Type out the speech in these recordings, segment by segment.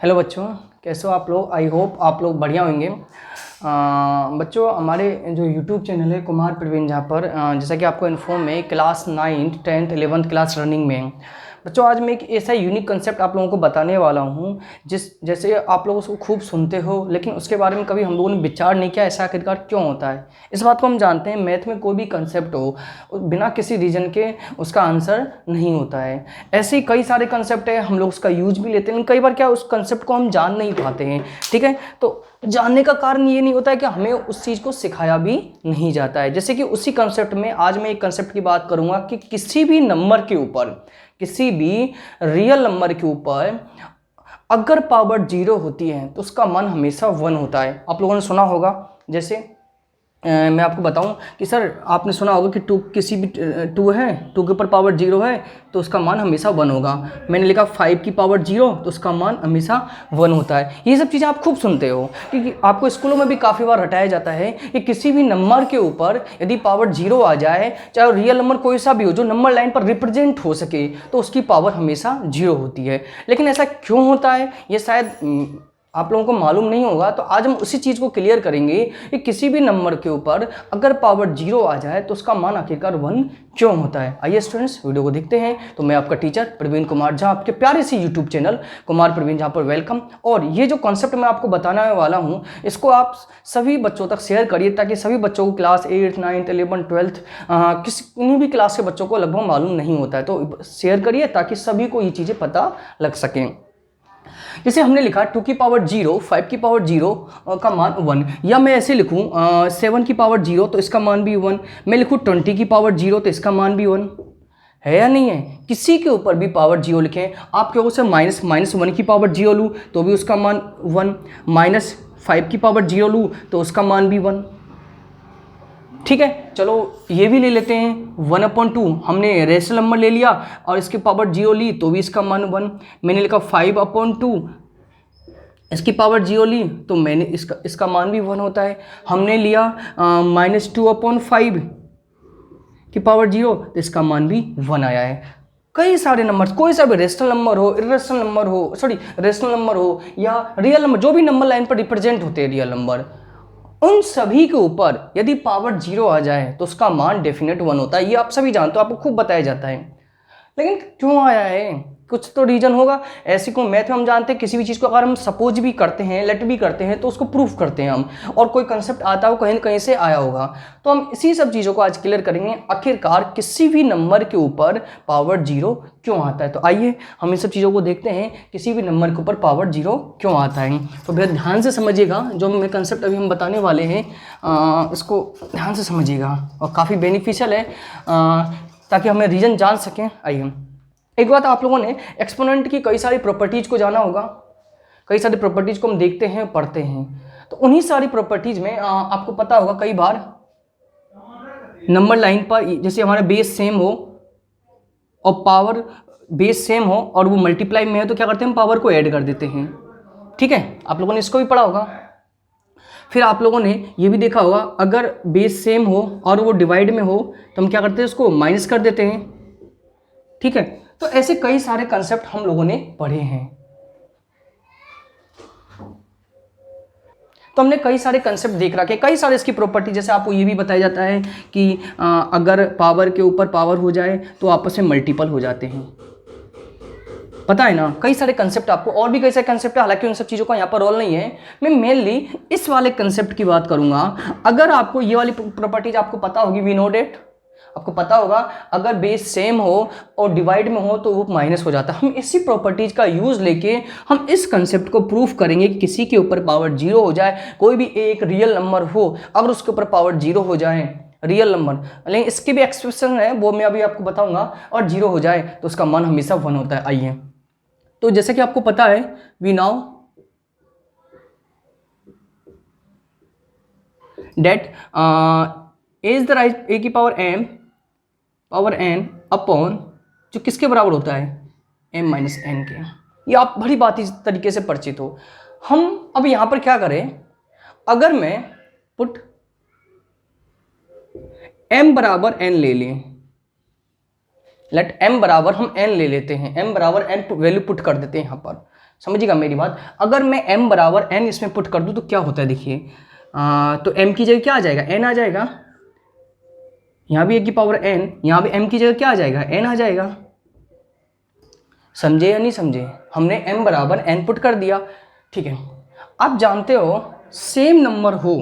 Hello बच्चों, कैसे हो आप लोग। आई होप आप लोग बढ़िया होंगे। बच्चों, हमारे जो यूट्यूब चैनल है कुमार प्रवीण, जहाँ पर जैसा कि आपको इन्फॉर्म है class 9th 10th 11th class running में। बच्चों, आज मैं एक ऐसा यूनिक कंसेप्ट आप लोगों को बताने वाला हूँ जैसे आप लोग उसको खूब सुनते हो, लेकिन उसके बारे में कभी हम लोगों ने विचार नहीं किया ऐसा आखिरकार क्यों होता है। इस बात को हम जानते हैं, मैथ में कोई भी कंसेप्ट हो बिना किसी रीजन के उसका आंसर नहीं होता है। ऐसे ही कई सारे कंसेप्ट है, हम लोग उसका यूज भी लेते हैं, लेकिन कई बार क्या उस कंसेप्ट को हम जान नहीं पाते हैं। ठीक है, तो जानने का कारण ये नहीं होता है कि हमें उस चीज़ को सिखाया भी नहीं जाता है। जैसे कि उसी कंसेप्ट में आज मैं एक कंसेप्ट की बात करूंगा कि किसी भी नंबर के ऊपर, किसी भी रियल नंबर के ऊपर अगर पावर 0 होती है तो उसका मान हमेशा 1 होता है। आप लोगों ने सुना होगा, जैसे मैं आपको बताऊं कि सर आपने सुना होगा कि टू किसी भी टू है, टू के ऊपर पावर 0 है तो उसका मान हमेशा 1 होगा। मैंने लिखा 5 की पावर 0 तो उसका मान हमेशा 1 होता है। ये सब चीज़ें आप खूब सुनते हो, क्योंकि आपको स्कूलों में भी काफ़ी बार रटाया जाता है कि किसी भी नंबर के ऊपर यदि पावर 0 आ जाए, चाहे रियल नंबर कोई सा भी हो जो नंबर लाइन पर रिप्रेजेंट हो सके, तो उसकी पावर हमेशा 0 होती है। लेकिन ऐसा क्यों होता है ये शायद आप लोगों को मालूम नहीं होगा। तो आज हम उसी चीज़ को क्लियर करेंगे कि किसी भी नंबर के ऊपर अगर पावर 0 आ जाए तो उसका मान आखिरकार 1 क्यों होता है। आइए स्टूडेंट्स, वीडियो को देखते हैं। तो मैं आपका टीचर प्रवीण कुमार झा, आपके प्यारे से यूट्यूब चैनल कुमार प्रवीण झा पर वेलकम। और ये जो कॉन्सेप्ट मैं आपको बताने वाला हूँ, इसको आप सभी बच्चों तक शेयर करिए ताकि सभी बच्चों को क्लास 8 9th 11 12th किसी भी क्लास के बच्चों को लगभग मालूम नहीं होता है। तो शेयर करिए ताकि सभी को ये चीज़ें पता लग सकें। जैसे हमने लिखा 2 की पावर 0, 5 की पावर 0 का मान 1, या मैं ऐसे लिखूँ 7 की पावर 0 तो इसका मान भी 1। मैं लिखूँ 20 की पावर 0 तो इसका मान भी 1 है या नहीं है। किसी के ऊपर भी पावर 0 लिखें, आप क्या से -1 की पावर 0 लूँ तो भी उसका मान 1, -5 की पावर 0 लूँ तो उसका मान भी 1। ठीक है, चलो ये भी ले लेते हैं 1/2। हमने रेशनल नंबर ले लिया और इसकी पावर 0 ली तो भी इसका मान 1। मैंने लिखा 5/2, इसकी पावर 0 ली तो मैंने इसका मान भी 1 होता है। हमने लिया -2/5 की पावर 0 तो इसका मान भी 1 आया है। कई सारे नंबर, कोई सा भी रेशनल नंबर हो, इरेशनल नंबर हो, रेशनल नंबर हो या रियल नंबर, जो भी नंबर लाइन पर रिप्रेजेंट होते हैं रियल नंबर, उन सभी के ऊपर यदि पावर 0 आ जाए तो उसका मान डेफिनेट 1 होता है। ये आप सभी जानते हो, आपको खूब बताया जाता है। लेकिन क्यों आया है, कुछ तो रीजन होगा। ऐसे को मैथ में हम जानते हैं किसी भी चीज़ को अगर हम सपोज भी करते हैं, लेट भी करते हैं, तो उसको प्रूफ करते हैं हम, और कोई कंसेप्ट आता हो कहीं न कहीं से आया होगा। तो हम इसी सब चीज़ों को आज क्लियर करेंगे, आखिरकार किसी भी नंबर के ऊपर पावर 0 क्यों आता है। तो आइए हम इन सब चीज़ों को देखते हैं, किसी भी नंबर के ऊपर पावर 0 क्यों आता है। तो बेहद ध्यान से समझिएगा, जो मैं कंसेप्ट अभी हम बताने वाले हैं इसको ध्यान से समझिएगा और काफ़ी बेनिफिशियल है ताकि हमें रीजन जान सकें। आइए, एक बात, आप लोगों ने एक्सपोनेंट की कई सारी प्रॉपर्टीज को जाना होगा। कई सारी प्रॉपर्टीज को हम देखते हैं, पढ़ते हैं, तो उन्हीं सारी प्रॉपर्टीज में आपको पता होगा कई बार नंबर लाइन पर जैसे हमारा बेस सेम हो और पावर बेस सेम हो और वो मल्टीप्लाई में है तो क्या करते हैं, हम पावर को ऐड कर देते हैं। ठीक है, आप लोगों ने इसको भी पढ़ा होगा। फिर आप लोगों ने ये भी देखा होगा, अगर बेस सेम हो और वो डिवाइड में हो तो हम क्या करते हैं, उसको माइनस कर देते हैं। ठीक है, तो ऐसे कई सारे कंसेप्ट हम लोगों ने पढ़े हैं। तो हमने कई सारे कंसेप्ट देख रखे, कई सारे इसकी प्रॉपर्टी, जैसे आपको ये भी बताया जाता है कि अगर पावर के ऊपर पावर हो जाए तो आपस में मल्टीपल हो जाते हैं। पता है ना, कई सारे कंसेप्ट आपको, और भी कई सारे कंसेप्ट है, हालांकि उन सब चीज़ों का यहाँ पर रोल नहीं है। मैं मेनली इस वाले कंसेप्ट की बात करूंगा। अगर आपको ये वाली प्रॉपर्टीज आपको पता होगी, वी नो डेट, आपको पता होगा अगर बेस सेम हो और डिवाइड में हो तो वो माइनस हो जाता है। हम इसी प्रॉपर्टीज का यूज लेके हम इस कंसेप्ट को प्रूफ करेंगे कि किसी के ऊपर पावर 0 हो जाए, कोई भी एक रियल नंबर हो, अगर उसके ऊपर पावर 0 हो जाए, रियल नंबर, लेकिन इसके भी एक्सप्रेशन है वो मैं अभी आपको बताऊंगा, और 0 हो जाए तो उसका मान हमेशा 1 होता है। आइए, तो जैसे कि आपको पता है, we know that is the right a की power m power n upon जो किसके बराबर होता है, m माइनस n के। ये आप बड़ी बात इस तरीके से परिचित हो। हम अब यहां पर क्या करें, अगर मैं पुट m बराबर n ले लें, लेट m बराबर हम n ले लेते हैं, m बराबर n वैल्यू पुट कर देते हैं यहां पर, समझिएगा मेरी बात। अगर मैं m बराबर n इसमें पुट कर दूँ तो क्या होता है देखिए, तो m की जगह क्या आ जाएगा, n आ जाएगा, यहाँ भी a की पावर n, यहाँ भी m की जगह क्या आ जाएगा, n आ जाएगा। समझे या नहीं समझे, हमने m बराबर n पुट कर दिया, ठीक है। आप जानते हो सेम नंबर हो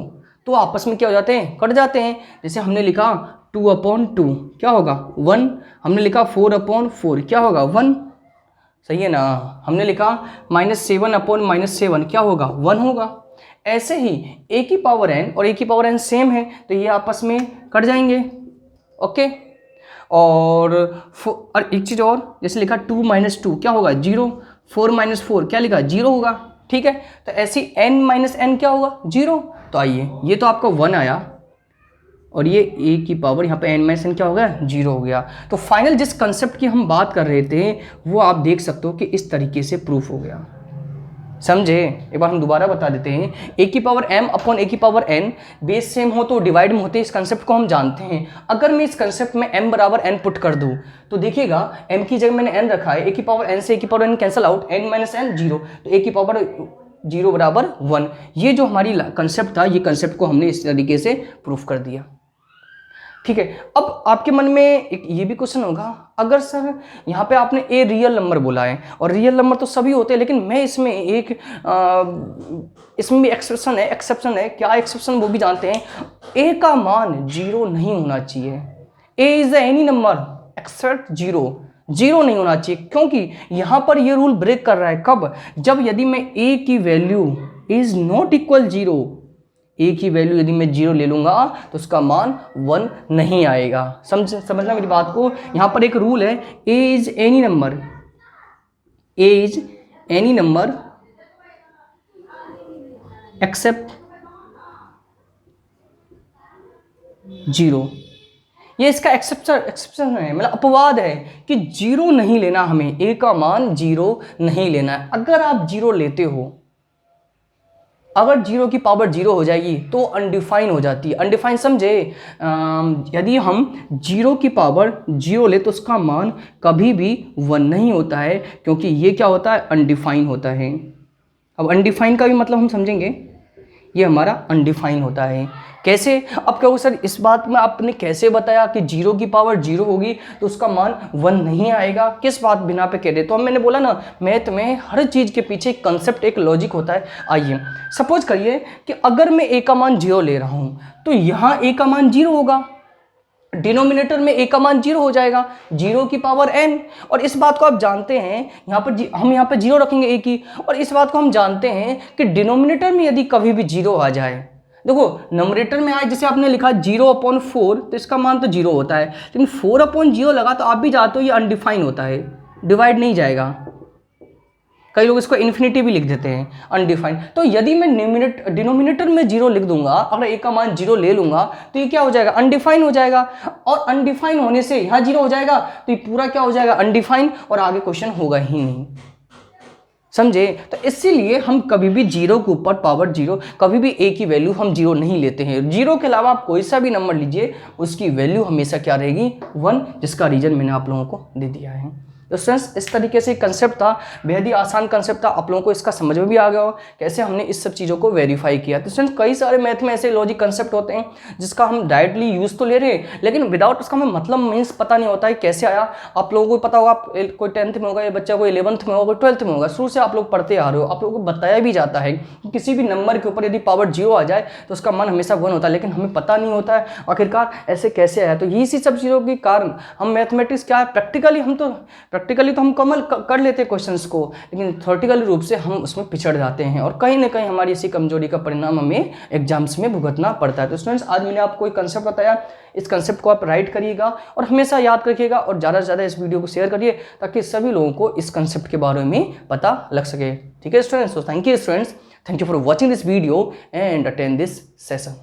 तो आपस में क्या हो जाते हैं, कट जाते हैं। जैसे हमने लिखा 2/2 क्या होगा 1, हमने लिखा 4/4 क्या होगा 1, सही है ना। हमने लिखा -7/-7 क्या होगा 1 होगा। ऐसे ही a की पावर n और a की पावर n सेम है तो ये आपस में कट जाएंगे, ओके। और एक चीज़ और, जैसे लिखा 2 - 2 क्या होगा 0, 4 - 4 क्या लिखा 0 होगा, ठीक है। तो ऐसी n - n क्या होगा 0। तो आइए ये तो आपका 1 आया और ये a की पावर यहाँ पे n - n क्या हो गया 0 हो गया। तो फाइनल जिस कंसेप्ट की हम बात कर रहे थे वो आप देख सकते हो कि इस तरीके से प्रूफ हो गया, समझे। एक बार हम दोबारा बता देते हैं, a की पावर m अपॉन a की पावर n बेस सेम हो तो डिवाइड में होते हैं, इस कंसेप्ट को हम जानते हैं। अगर मैं इस कंसेप्ट में m बराबर n पुट कर दूं तो देखिएगा m की जगह मैंने n रखा है, a की पावर n से a की power n cancel out, n - n 0, तो a की पावर 0 बराबर 1। ये जो हमारी कंसेप्ट था, ये कंसेप्ट को हमने इस तरीके से प्रूफ कर दिया, ठीक है। अब आपके मन में एक ये भी क्वेश्चन होगा, अगर सर यहाँ पे आपने ए रियल नंबर बोला है और रियल नंबर तो सभी होते हैं, लेकिन मैं इसमें एक इसमें भी एक्सेप्शन है, क्या एक्सेप्शन वो भी जानते हैं। ए का मान 0 नहीं होना चाहिए, ए इज एनी नंबर एक्सेप्ट 0, 0 नहीं होना चाहिए, क्योंकि यहाँ पर ये रूल ब्रेक कर रहा है कब, जब यदि मैं ए की वैल्यू इज नॉट इक्वल 0, ए की वैल्यू यदि मैं 0 ले लूंगा तो उसका मान 1 नहीं आएगा। समझना मेरी बात को। यहाँ पर एक रूल है, a is any number, a is any number except 0। ये इसका एक्सेप्शन है, मतलब अपवाद है कि 0 नहीं लेना, हमें ए का मान 0 नहीं लेना है। अगर आप 0 लेते हो, अगर 0 की पावर 0 हो जाएगी तो अनडिफाइन हो जाती है। अनडिफाइन समझे, यदि हम 0 की पावर 0 ले तो उसका मान कभी भी 1 नहीं होता है, क्योंकि ये क्या होता है अनडिफाइन होता है। अब अनडिफाइन का भी मतलब हम समझेंगे, ये हमारा अनडिफाइन होता है। कैसे, अब क्या होगा सर इस बात में आपने कैसे बताया कि 0 की पावर 0 होगी तो उसका मान 1 नहीं आएगा, किस बात बिना पे कह रहे। तो मैंने बोला ना, मैथ में हर चीज़ के पीछे एक कंसेप्ट, एक लॉजिक होता है। आइए सपोज करिए कि अगर मैं a का मान 0 ले रहा हूँ तो यहाँ a का मान 0 होगा, डिनोमिनेटर में a का मान 0 हो जाएगा, 0 की पावर n। और इस बात को आप जानते हैं, यहाँ पर हम यहाँ पर 0 रखेंगे a की, और इस बात को हम जानते हैं कि डिनोमिनेटर में यदि कभी भी 0 आ जाए, देखो नंबरेटर में आए जैसे आपने लिखा 0/4 तो इसका मान तो 0 होता है, लेकिन 4/0 लगा तो आप भी जानते हो ये अनडिफाइन होता है, डिवाइड नहीं जाएगा। कई लोग इसको इन्फिनिटी भी लिख देते हैं, अनडिफाइंड। तो यदि मैं डिनोमिनेटर में 0 लिख दूंगा, अगर a का मान 0 ले लूंगा तो ये क्या हो जाएगा अनडिफाइन हो जाएगा, और अनडिफाइन होने से यहाँ 0 हो जाएगा तो ये पूरा क्या हो जाएगा अनडिफाइन, और आगे क्वेश्चन होगा ही नहीं, समझे। तो इसीलिए हम कभी भी 0 के ऊपर पावर 0, कभी भी a की वैल्यू हम 0 नहीं लेते हैं। 0 के अलावा आप कोई सा भी नंबर लीजिए उसकी वैल्यू हमेशा क्या रहेगी 1, जिसका रीजन मैंने आप लोगों को दे दिया है। तो फ्रेंड्स इस तरीके से कंसेप्ट था, बेहद ही आसान कंसेप्ट था, आप लोगों को इसका समझ में भी आ गया हो कैसे हमने इस सब चीज़ों को वेरीफाई किया। तो फ्रेंड्स कई सारे मैथ में ऐसे लॉजिक कंसेप्ट होते हैं जिसका हम डायरेक्टली यूज़ तो ले रहे हैं, लेकिन विदाउट उसका हमें मतलब मीन्स पता नहीं होता है कैसे आया। आप लोगों को पता होगा, कोई 10th में होगा, या बच्चा कोई 11th में होगा, कोई 12th में होगा, शुरू से आप लोग पढ़ते आ रहे हो, आप लोगों को बताया भी जाता है कि किसी भी नंबर के ऊपर यदि पावर 0 आ जाए तो उसका मान हमेशा 1 होता है, लेकिन हमें पता नहीं होता है आखिरकार ऐसे कैसे आया। तो इसी सब चीज़ों के कारण हम मैथमेटिक्स क्या है प्रैक्टिकली तो हम कमल कर लेते हैं क्वेश्चंस को, लेकिन थ्योरेटिकल रूप से हम उसमें पिछड़ जाते हैं, और कहीं ना कहीं हमारी इसी कमजोरी का परिणाम हमें एग्जाम्स में भुगतना पड़ता है। तो स्टूडेंट्स आज मैंने आपको एक कंसेप्ट बताया, इस कंसेप्ट को आप राइट करिएगा और हमेशा याद रखिएगा, और ज़्यादा से ज़्यादा इस वीडियो को शेयर करिए ताकि सभी लोगों को इस कंसेप्ट के बारे में पता लग सके। ठीक है स्टूडेंट्स, तो thank you students, thank you for watching this video and attend this session.